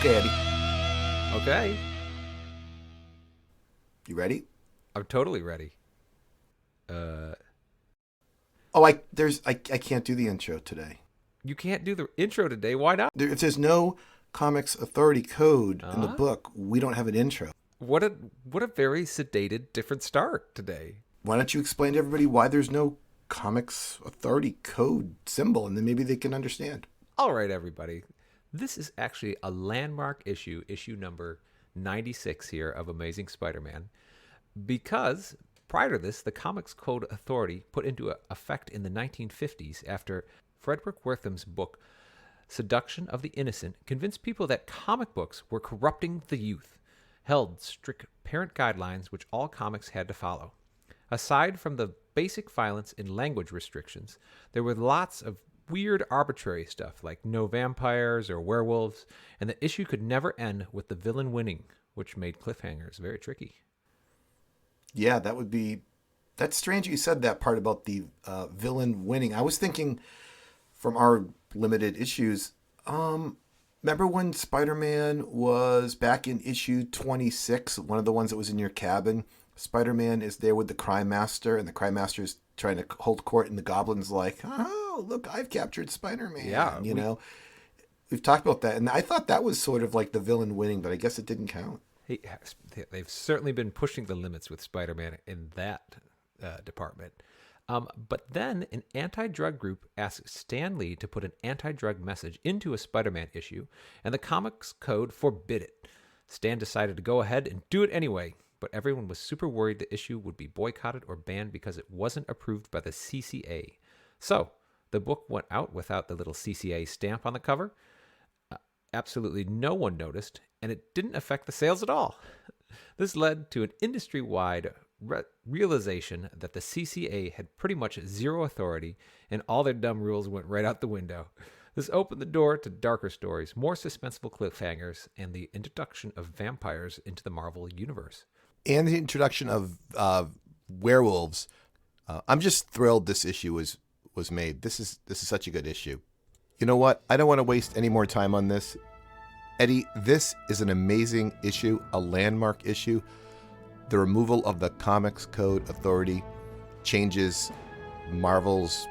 Okay, Eddie. Okay. You ready? I'm totally ready. Oh, I can't do the intro today. You can't do the intro today. Why not? If there's no comics authority code in the book, we don't have an intro. What a very sedated, different start today. Why don't you explain to everybody why there's no comics authority code symbol, and then maybe they can understand. All right, everybody. This is actually a landmark issue number 96 here of Amazing Spider-Man, because prior to this, the Comics Code Authority put into effect in the 1950s after Frederick Wertham's book, Seduction of the Innocent, convinced people that comic books were corrupting the youth, held strict parent guidelines which all comics had to follow. Aside from the basic violence and language restrictions, there were lots of weird arbitrary stuff like no vampires or werewolves, and the issue could never end with the villain winning, which made cliffhangers very tricky. Yeah, that's strange you said that part about the villain winning. I was thinking from our limited issues, remember when Spider-Man was back in issue 26, one of the ones that was in your cabin? Spider-Man is there with the Crime Master, and the Crime Master is trying to hold court, and the Goblin's like, oh, look, I've captured Spider-Man. Yeah. We've talked about that, and I thought that was sort of like the villain winning, but I guess it didn't count. They've certainly been pushing the limits with Spider-Man in that department. But then an anti-drug group asked Stan Lee to put an anti-drug message into a Spider-Man issue, and the Comics Code forbid it. Stan decided to go ahead and do it anyway, but everyone was super worried the issue would be boycotted or banned because it wasn't approved by the CCA. So the book went out without the little CCA stamp on the cover. Absolutely no one noticed, and it didn't affect the sales at all. This led to an industry-wide realization that the CCA had pretty much zero authority, and all their dumb rules went right out the window. This opened the door to darker stories, more suspenseful cliffhangers, and the introduction of vampires into the Marvel Universe. And the introduction of werewolves. I'm just thrilled this issue was made. This is such a good issue. You know what? I don't want to waste any more time on this. Eddie, this is an amazing issue, a landmark issue. The removal of the Comics Code Authority changes Marvel's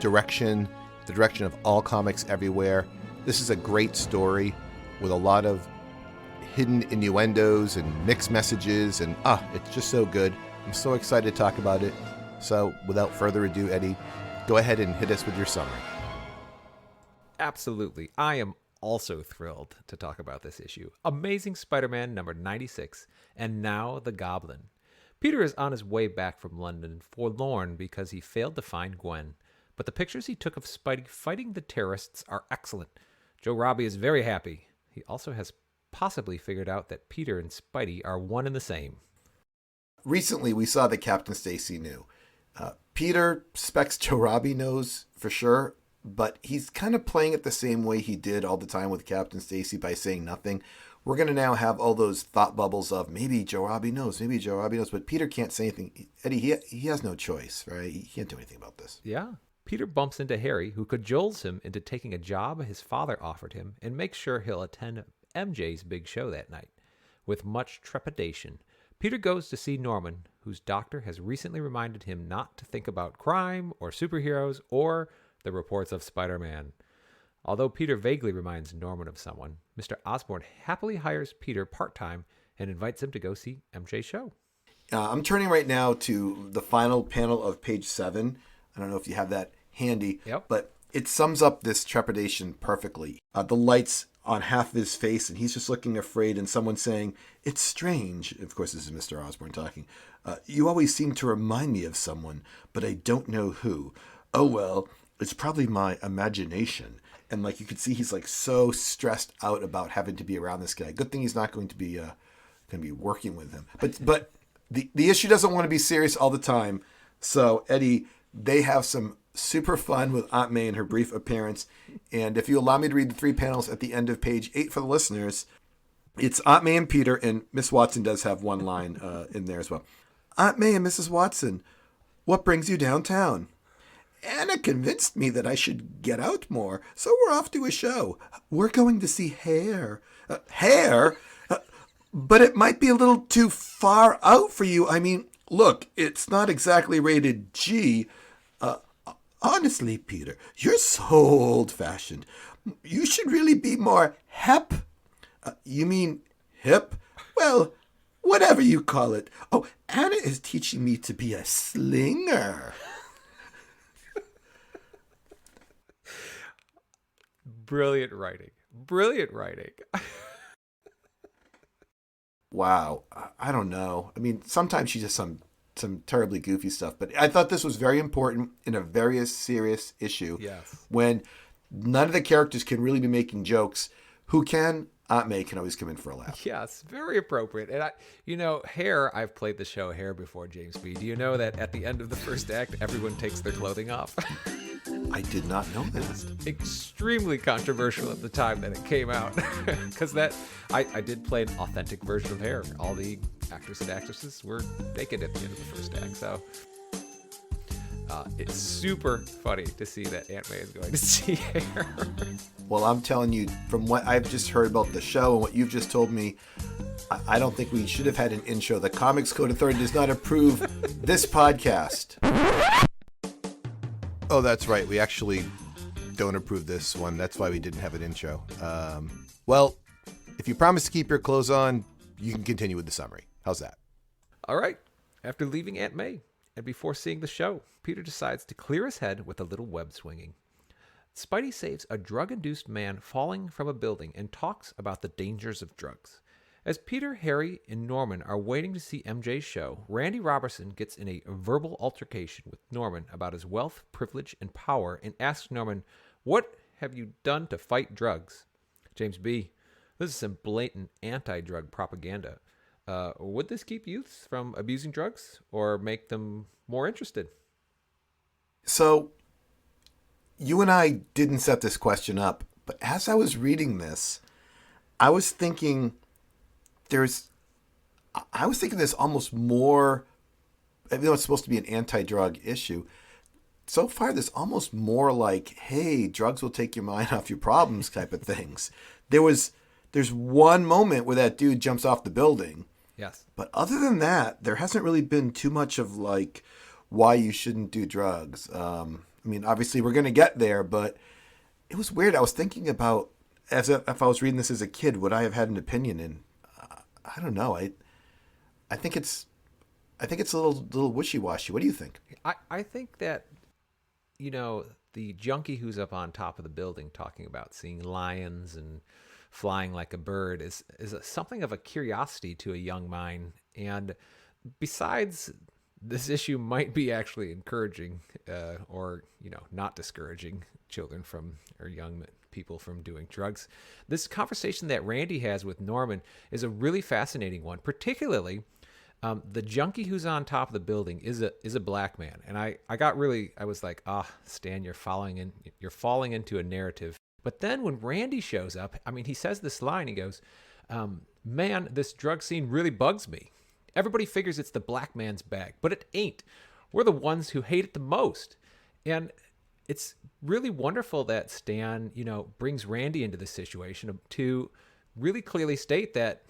direction, the direction of all comics everywhere. This is a great story with a lot of hidden innuendos and mixed messages, and it's just so good. I'm so excited to talk about it. So without further ado, Eddie, go ahead and hit us with your summary. Absolutely. I am also thrilled to talk about this issue. Amazing Spider-Man number 96, and Now The Goblin. Peter is on his way back from London, forlorn because he failed to find Gwen. But the pictures he took of Spidey fighting the terrorists are excellent. Joe Robbie is very happy. He also has possibly figured out that Peter and Spidey are one and the same. Recently, we saw that Captain Stacy knew. Peter suspects Joe Robbie knows for sure, but he's kind of playing it the same way he did all the time with Captain Stacy by saying nothing. We're going to now have all those thought bubbles of maybe Joe Robbie knows, but Peter can't say anything. Eddie, he has no choice, right? He can't do anything about this. Yeah. Peter bumps into Harry, who cajoles him into taking a job his father offered him and makes sure he'll attend MJ's big show that night. With much trepidation, Peter goes to see Norman, whose doctor has recently reminded him not to think about crime or superheroes or the reports of Spider-Man. Although Peter vaguely reminds Norman of someone, Mr. Osborn happily hires Peter part-time and invites him to go see MJ's show. I'm turning right now to the final panel of page 7. I don't know if you have that handy, but it sums up this trepidation perfectly. The lights on half of his face, and he's just looking afraid, and someone saying, "It's strange." Of course, this is Mr. Osborn talking. "You always seem to remind me of someone, but I don't know who. Oh, well, it's probably my imagination." And like you could see, he's like so stressed out about having to be around this guy. Good thing he's not going to be working with him. But the issue doesn't want to be serious all the time. So Eddie, they have some super fun with Aunt May in her brief appearance. And if you allow me to read the 3 panels at the end of page 8 for the listeners, it's Aunt May and Peter, and Miss Watson does have one line in there as well. "Aunt May and Mrs. Watson, what brings you downtown?" Anna convinced me that I should get out more, so we're off to a show. We're going to see Hair. Hair? But it might be a little too far out for you. I mean, look, it's not exactly rated G. Honestly, Peter, you're so old-fashioned. You should really be more hep. You mean hip? Well, whatever you call it. Oh, Anna is teaching me to be a slinger. Brilliant writing. Brilliant writing. Wow. I don't know. I mean, sometimes she does some terribly goofy stuff, but I thought this was very important in a very serious issue. Yes. When none of the characters can really be making jokes. Who can? Aunt May can always come in for a laugh. Yes, very appropriate. And Hair, I've played the show Hair before, James B. Do you know that at the end of the first act, everyone takes their clothing off? I did not know that. Extremely controversial at the time that it came out. Because I did play an authentic version of Hair. All the actors and actresses were naked at the end of the first act. So it's super funny to see that Aunt May is going to see Hair. Well, I'm telling you, from what I've just heard about the show and what you've just told me, I don't think we should have had an intro. The Comics Code Authority does not approve this podcast. Oh, that's right. We actually don't approve this one. That's why we didn't have an intro. Well, if you promise to keep your clothes on, you can continue with the summary. How's that? All right. After leaving Aunt May and before seeing the show, Peter decides to clear his head with a little web swinging. Spidey saves a drug-induced man falling from a building and talks about the dangers of drugs. As Peter, Harry, and Norman are waiting to see MJ's show, Randy Robertson gets in a verbal altercation with Norman about his wealth, privilege, and power and asks Norman, "What have you done to fight drugs?" James B. This is some blatant anti-drug propaganda. Would this keep youths from abusing drugs or make them more interested? So, you and I didn't set this question up, but as I was reading this, I was thinking there's almost more, even though it's supposed to be an anti-drug issue, so far there's almost more like, hey, drugs will take your mind off your problems type of things. There's one moment where that dude jumps off the building. Yes. But other than that, there hasn't really been too much of like why you shouldn't do drugs. I mean, obviously we're going to get there, but it was weird. I was thinking about as if I was reading this as a kid, would I have had an opinion? And I don't know. I think it's a little wishy-washy. What do you think? I think that, the junkie who's up on top of the building talking about seeing lions and flying like a bird is something of a curiosity to a young mind. And besides, this issue might be actually encouraging or not discouraging children from or young people from doing drugs. This conversation that Randy has with Norman is a really fascinating one, particularly the junkie who's on top of the building is a black man. And I was like, Stan, you're falling into a narrative. But then when Randy shows up, I mean, he says this line, he goes, man, this drug scene really bugs me. Everybody figures it's the black man's bag, but it ain't. We're the ones who hate it the most. And it's really wonderful that Stan, brings Randy into this situation to really clearly state that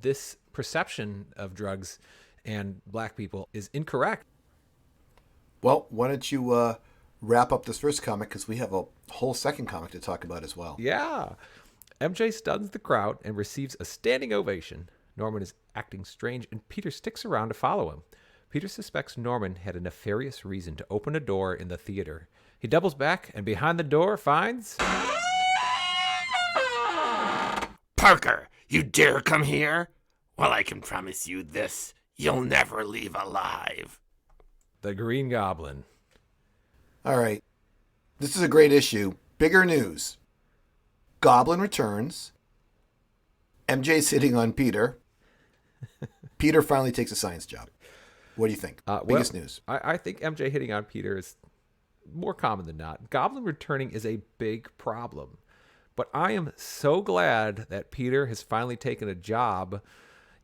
this perception of drugs and black people is incorrect. Well, why don't you wrap up this first comic, because we have a whole second comic to talk about as well. Yeah. MJ stuns the crowd and receives a standing ovation. Norman is acting strange, and Peter sticks around to follow him. Peter suspects Norman had a nefarious reason to open a door in the theater. He doubles back, and behind the door finds... Parker, you dare come here? Well, I can promise you this. You'll never leave alive. The Green Goblin. All right. This is a great issue. Bigger news. Goblin returns. MJ's hitting on Peter. Peter finally takes a science job. What do you think? Biggest news. I think MJ hitting on Peter is more common than not. Goblin returning is a big problem. But I am so glad that Peter has finally taken a job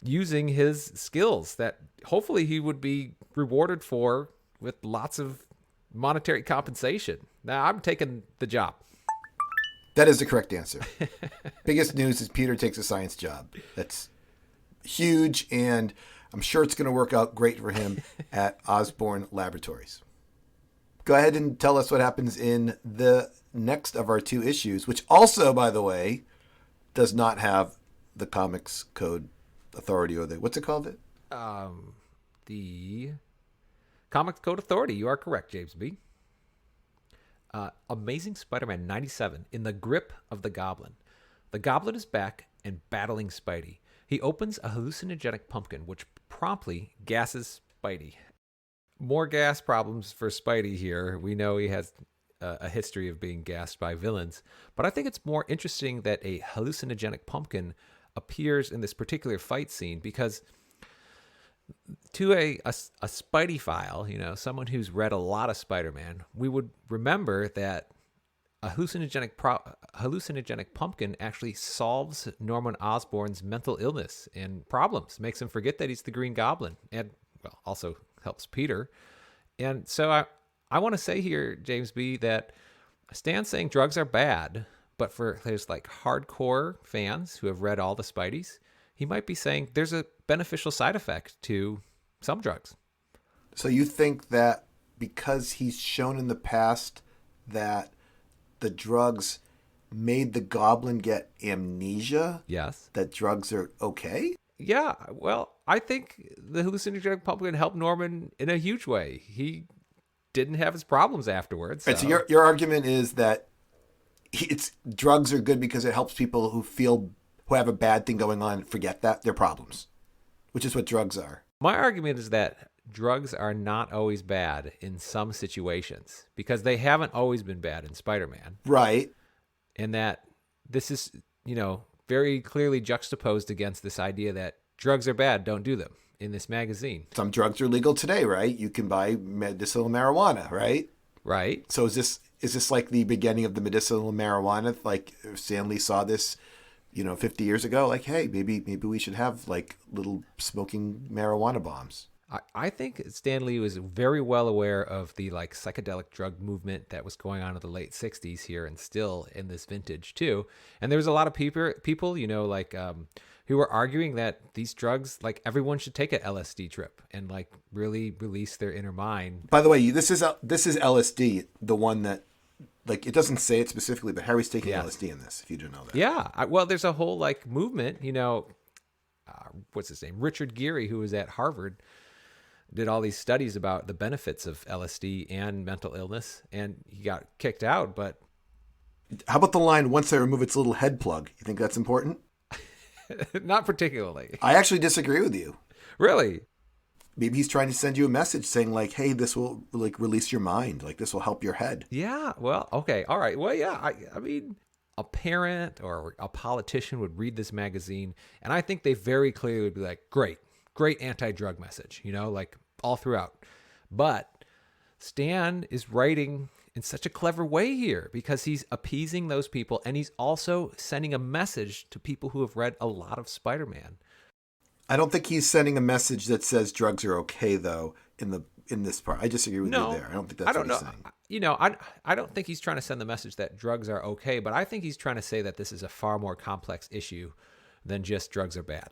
using his skills that hopefully he would be rewarded for with lots of monetary compensation. Now I'm taking the job. That is the correct answer. Biggest news is Peter takes a science job. That's huge, and I'm sure it's going to work out great for him at Osborn Laboratories. Go ahead and tell us what happens in the next of our 2 issues, which also, by the way, does not have the Comics Code Authority or what's it called? The Comics Code Authority. You are correct, James B. Amazing Spider-Man 97, In the Grip of the Goblin. The Goblin is back and battling Spidey. He opens a hallucinogenic pumpkin, which promptly gasses Spidey. More gas problems for Spidey here. We know he has a history of being gassed by villains, but I think it's more interesting that a hallucinogenic pumpkin appears in this particular fight scene because to a Spidey-phile, someone who's read a lot of Spider-Man, we would remember that a hallucinogenic pumpkin actually solves Norman Osborn's mental illness and problems, makes him forget that he's the Green Goblin, and also helps Peter. And so I want to say here, James B., that Stan's saying drugs are bad, but for his hardcore fans who have read all the Spideys, he might be saying there's a beneficial side effect to some drugs. So you think that because he's shown in the past that the drugs made the Goblin get amnesia? Yes. That drugs are okay? Yeah. Well, I think the hallucinogenic pumpkin helped Norman in a huge way. He didn't have his problems afterwards. So, so your argument is that drugs are good because it helps people who have a bad thing going on forget their problems, which is what drugs are. My argument is that drugs are not always bad in some situations because they haven't always been bad in Spider-Man. Right. And that this is, very clearly juxtaposed against this idea that drugs are bad, don't do them in this magazine. Some drugs are legal today, right? You can buy medicinal marijuana, right? Right. So is this like the beginning of the medicinal marijuana? Like Stan Lee saw this, 50 years ago, hey, maybe we should have little smoking marijuana bombs. I think Stan Lee was very well aware of the psychedelic drug movement that was going on in the late 60s here and still in this vintage too. And there was a lot of people, who were arguing that these drugs, everyone should take an LSD trip and really release their inner mind. By the way, this is LSD, the one that it doesn't say it specifically, but Harry's taking LSD in this, if you didn't know that. Yeah. Well, there's a whole movement, what's his name? Richard Geary, who was at Harvard, did all these studies about the benefits of LSD and mental illness, and he got kicked out. But how about the line, once they remove its little head plug? You think that's important? Not particularly. I actually disagree with you. Really? Maybe he's trying to send you a message saying hey, this will release your mind. This will help your head. Yeah. Well, okay. All right. Well, yeah. I mean, a parent or a politician would read this magazine, and I think they very clearly would be great anti-drug message, all throughout. But Stan is writing in such a clever way here because he's appeasing those people, and he's also sending a message to people who have read a lot of Spider-Man. I don't think he's sending a message that says drugs are okay, though, in this part. I disagree with you there. I don't think that's what he's saying. I don't think he's trying to send the message that drugs are okay, but I think he's trying to say that this is a far more complex issue than just drugs are bad.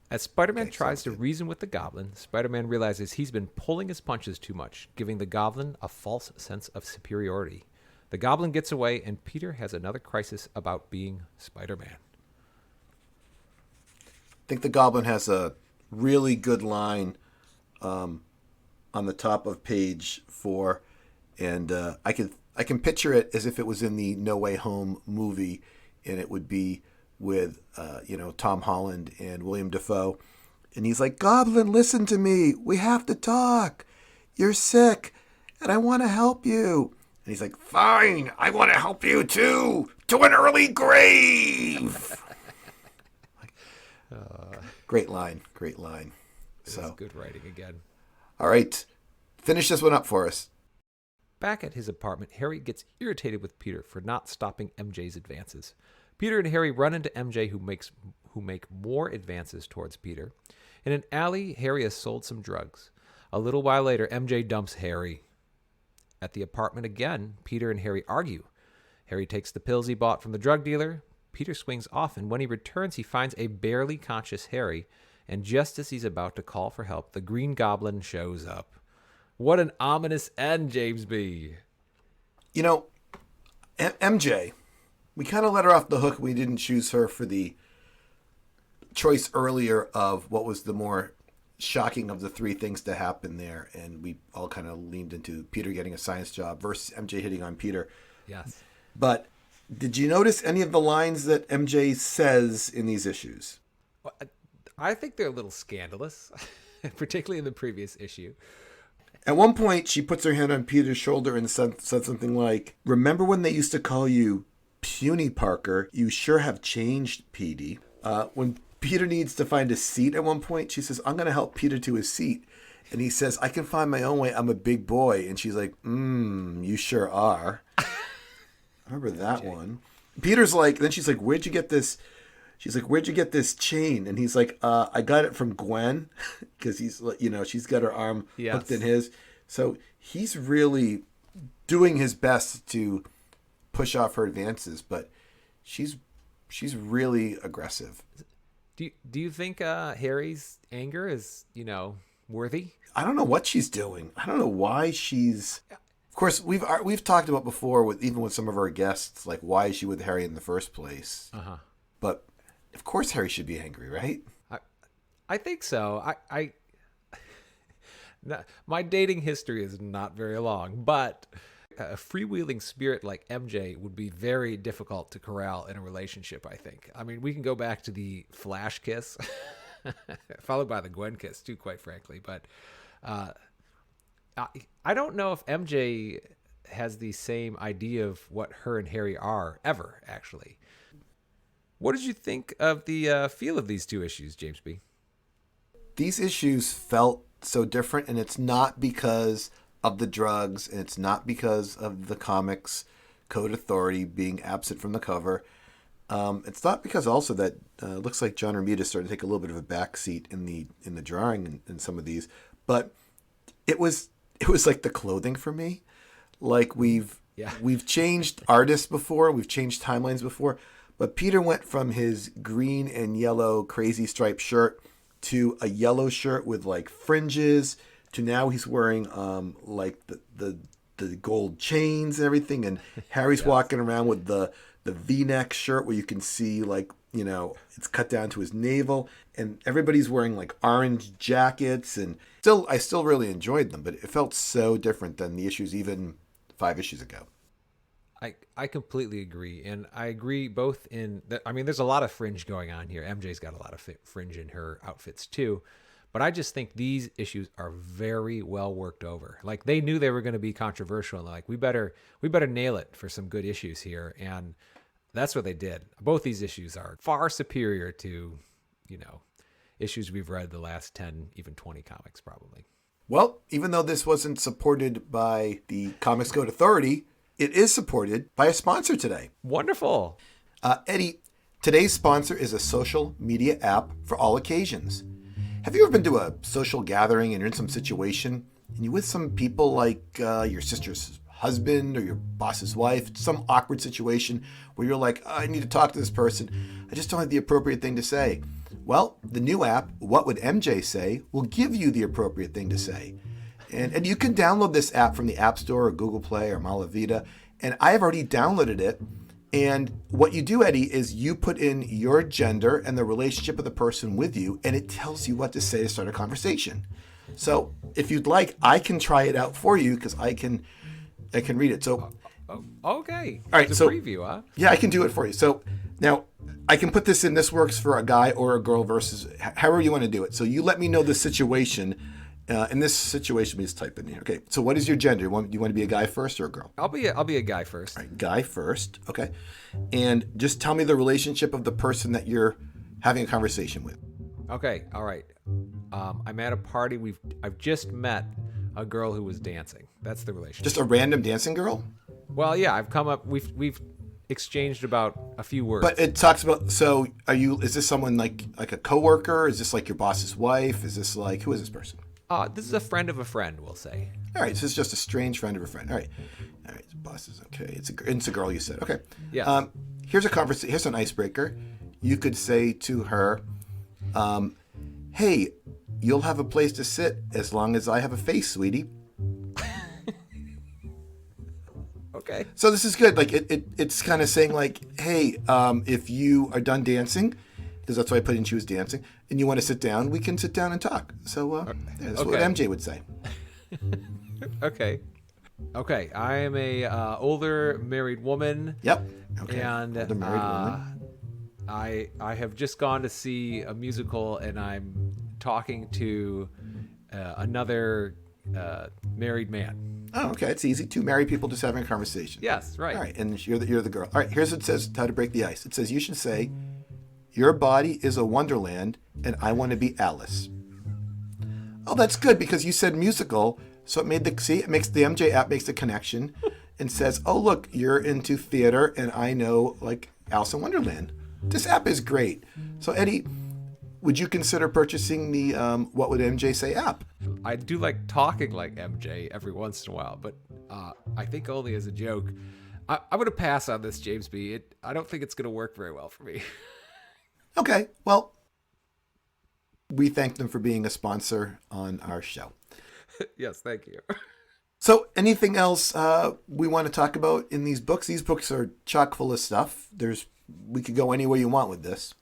As Spider-Man tries to reason with the Goblin, Spider-Man realizes he's been pulling his punches too much, giving the Goblin a false sense of superiority. The Goblin gets away, and Peter has another crisis about being Spider-Man. I think the Goblin has a really good line on the top of page 4, and I can picture it as if it was in the No Way Home movie, and it would be with Tom Holland and William Dafoe, and he's like, Goblin, listen to me, we have to talk, you're sick and I want to help you. And he's like, fine, I want to help you too, to an early grave. Great line. So good writing again. All right, finish this one up for us. Back at his apartment, Harry gets irritated with Peter for not stopping MJ's advances. Peter and Harry run into MJ, who make more advances towards Peter. In an alley, Harry has sold some drugs. A little while later, MJ dumps Harry. At the apartment again, Peter and Harry argue. Harry takes the pills he bought from the drug dealer. Peter swings off, and when he returns, he finds a barely conscious Harry. And just as he's about to call for help, the Green Goblin shows up. What an ominous end, James B. You know, MJ, we kind of let her off the hook. We didn't choose her for the choice earlier of what was the more shocking of the three things to happen there. And we all kind of leaned into Peter getting a science job versus MJ hitting on Peter. Yes. But did you notice any of the lines that MJ says in these issues? Well, I think they're a little scandalous, particularly in the previous issue. At one point, she puts her hand on Peter's shoulder and said something like, "Remember when they used to call you Puny Parker? You sure have changed, Petey." When Peter needs to find a seat at one point, she says, "I'm going to help Peter to his seat." And he says, "I can find my own way. I'm a big boy." And she's like, "You sure are." I remember that one. Peter's like, then she's like, "Where'd you get this?" She's like, "Where'd you get this chain?" And he's like, "I got it from Gwen," because he's, she's got her arm hooked in his. So he's really doing his best to push off her advances, but she's really aggressive. Do you think Harry's anger is, worthy? I don't know what she's doing. I don't know why she's. Of course, we've talked about before even with some of our guests, like, why is she with Harry in the first place? But of course, Harry should be angry, right? I think so. My dating history is not very long, but a freewheeling spirit like MJ would be very difficult to corral in a relationship, I think. I mean, we can go back to the Flash kiss, followed by the Gwen kiss, too, quite frankly. But I don't know if MJ has the same idea of what her and Harry are, ever, actually. What did you think of the feel of these two issues, James B? These issues felt so different, and it's not because of the drugs, and it's not because of the comics code authority being absent from the cover. It's not because also that it looks like John Romita started to take a little bit of a backseat in the drawing in some of these, but it was like the clothing for me. Like we've changed artists before, we've changed timelines before. But Peter went from his green and yellow crazy striped shirt to a yellow shirt with like fringes to now he's wearing like the gold chains and everything. And Harry's walking around with the V-neck shirt where you can see like, it's cut down to his navel. And everybody's wearing like orange jackets. And I still really enjoyed them, but it felt so different than the issues even 5 issues ago. I completely agree. And I agree both in that. I mean, there's a lot of fringe going on here. MJ's got a lot of fringe in her outfits too. But I just think these issues are very well worked over. Like they knew they were going to be controversial. And like, we better nail it for some good issues here. And that's what they did. Both these issues are far superior to, issues we've read the last 10, even 20 comics probably. Well, even though this wasn't supported by the Comics Code Authority, it is supported by a sponsor today. Wonderful. Eddie, today's sponsor is a social media app for all occasions. Have you ever been to a social gathering and you're in some situation and you're with some people like your sister's husband or your boss's wife, some awkward situation where you're like, I need to talk to this person. I just don't have the appropriate thing to say. Well, the new app, What Would MJ Say, will give you the appropriate thing to say. And you can download this app from the App Store or Google Play or Malavita. And I have already downloaded it. And what you do, Eddie, is you put in your gender and the relationship of the person with you, and it tells you what to say to start a conversation. So if you'd like, I can try it out for you because I can read it. So okay. All right. It's So a preview, huh? Yeah, I can do it for you. So now I can put this in. This works for a guy or a girl versus however you want to do it. So you let me know the situation. In this situation, we just type in here. Okay, so what is your gender? You want to be a guy first or a girl? I'll be a guy first. All right, guy first. Okay, and just tell me the relationship of the person that you're having a conversation with. Okay, all right. I'm at a party. I've just met a girl who was dancing. That's the relationship. Just a random dancing girl? Well, yeah. I've come up. We've exchanged about a few words. But it talks about. So, is this someone like a coworker? Is this like your boss's wife? Is this like who is this person? This is a friend of a friend, we'll say. All right, so it's just a strange friend of a friend. All right, boss is okay. It's a girl, you said. Okay. Yeah. Here's a conversation. Here's an icebreaker. You could say to her, "Hey, you'll have a place to sit as long as I have a face, sweetie." Okay. So this is good. Like it's kind of saying like, "Hey, if you are done dancing, because that's why I put in she was dancing, and you want to sit down, we can sit down and talk." So that's what MJ would say. Okay. I am a older married woman. Yep. Okay. And older married woman. I have just gone to see a musical, and I'm talking to another married man. Oh, okay. It's easy. Two married people just having a conversation. Yes, right. All right, and you're the girl. All right. Here's what it says: how to break the ice. It says you should say, "Your body is a wonderland, and I want to be Alice." Oh, that's good because you said musical, so it makes the MJ app makes the connection, and says, "Oh, look, you're into theater, and I know like Alice in Wonderland." This app is great. So Eddie, would you consider purchasing the What Would MJ Say app? I do like talking like MJ every once in a while, but I think only as a joke. I'm going to pass on this, James B. I don't think it's going to work very well for me. Okay, well, we thank them for being a sponsor on our show. Yes, thank you. So anything else we want to talk about in these books? These books are chock full of stuff. We could go anywhere you want with this.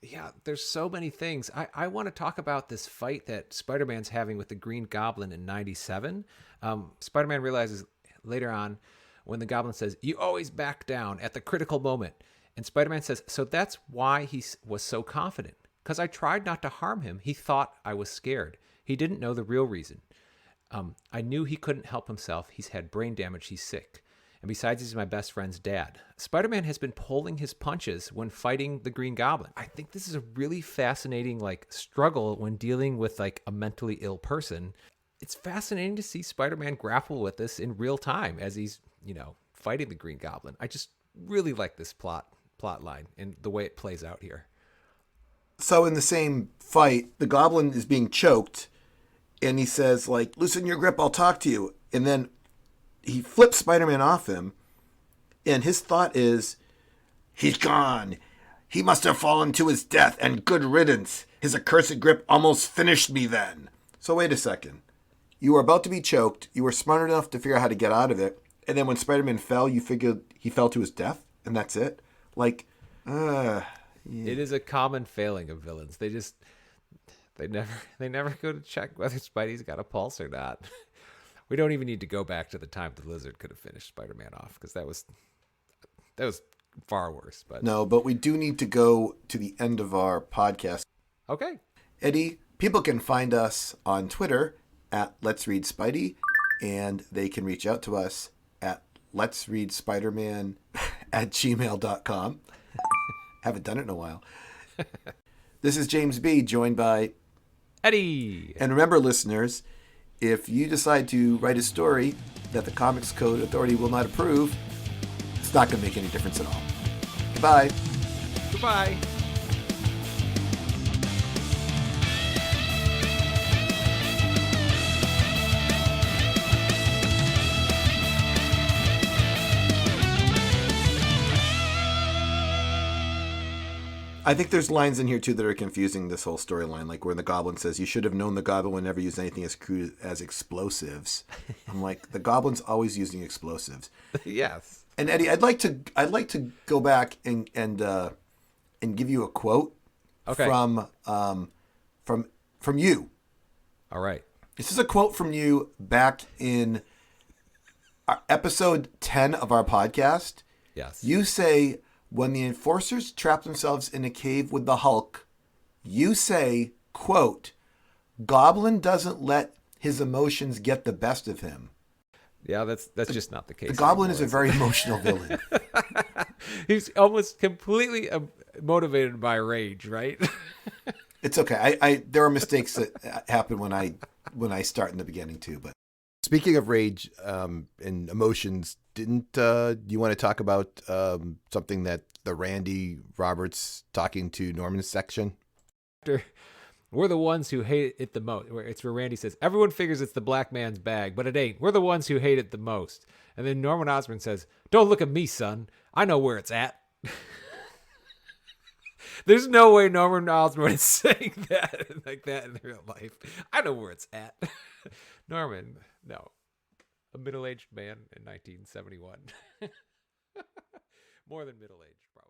Yeah, there's so many things. I want to talk about this fight that Spider-Man's having with the Green Goblin in 97. Spider-Man realizes later on when the Goblin says, "You always back down at the critical moment." And Spider-Man says, "So that's why he was so confident. Because I tried not to harm him. He thought I was scared. He didn't know the real reason. I knew he couldn't help himself. He's had brain damage. He's sick. And besides, he's my best friend's dad." Spider-Man has been pulling his punches when fighting the Green Goblin. I think this is a really fascinating struggle when dealing with a mentally ill person. It's fascinating to see Spider-Man grapple with this in real time as he's, fighting the Green Goblin. I just really like this plot line and the way it plays out here. So in the same fight, the Goblin is being choked, and he says, "Loosen your grip, I'll talk to you." And then he flips Spider-Man off him, and his thought is, "He's gone. He must have fallen to his death, and good riddance. His accursed grip almost finished me then." So wait a second. You were about to be choked. You were smart enough to figure out how to get out of it. And then when Spider-Man fell, you figured he fell to his death, and that's it? Yeah. It is a common failing of villains. They never go to check whether Spidey's got a pulse or not. We don't even need to go back to the time the Lizard could have finished Spider-Man off, because that was far worse. But we do need to go to the end of our podcast. Okay. Eddie, people can find us on Twitter at Let's Read Spidey, and they can reach out to us at letsreadspiderman at gmail.com. Haven't done it in a while. This is James B., joined by Eddie. And remember, listeners, if you decide to write a story that the Comics Code Authority will not approve, it's not going to make any difference at all. Goodbye. Goodbye. I think there's lines in here, too, that are confusing this whole storyline, like where the Goblin says, "You should have known the Goblin would never use anything as crude as explosives." I'm like, the Goblin's always using explosives. Yes. And Eddie, I'd like to go back and give you a quote from you. All right. This is a quote from you back in episode 10 of our podcast. Yes. You say, when the Enforcers trap themselves in a cave with the Hulk, you say, quote, "Goblin doesn't let his emotions get the best of him." Yeah, that's just not the case. The Goblin is a very emotional villain. He's almost completely motivated by rage, right? It's okay. There are mistakes that happen when I start in the beginning too. But speaking of rage and emotions, didn't you want to talk about something that the Randy Roberts talking to Norman section? We're the ones who hate it the most. It's where Randy says, everyone figures it's the black man's bag, but it ain't. We're the ones who hate it the most. And then Norman Osborn says, don't look at me, son. I know where it's at. There's no way Norman Osborn is saying that like that in real life. I know where it's at. Norman, no. A middle-aged man in 1971. More than middle-aged, probably.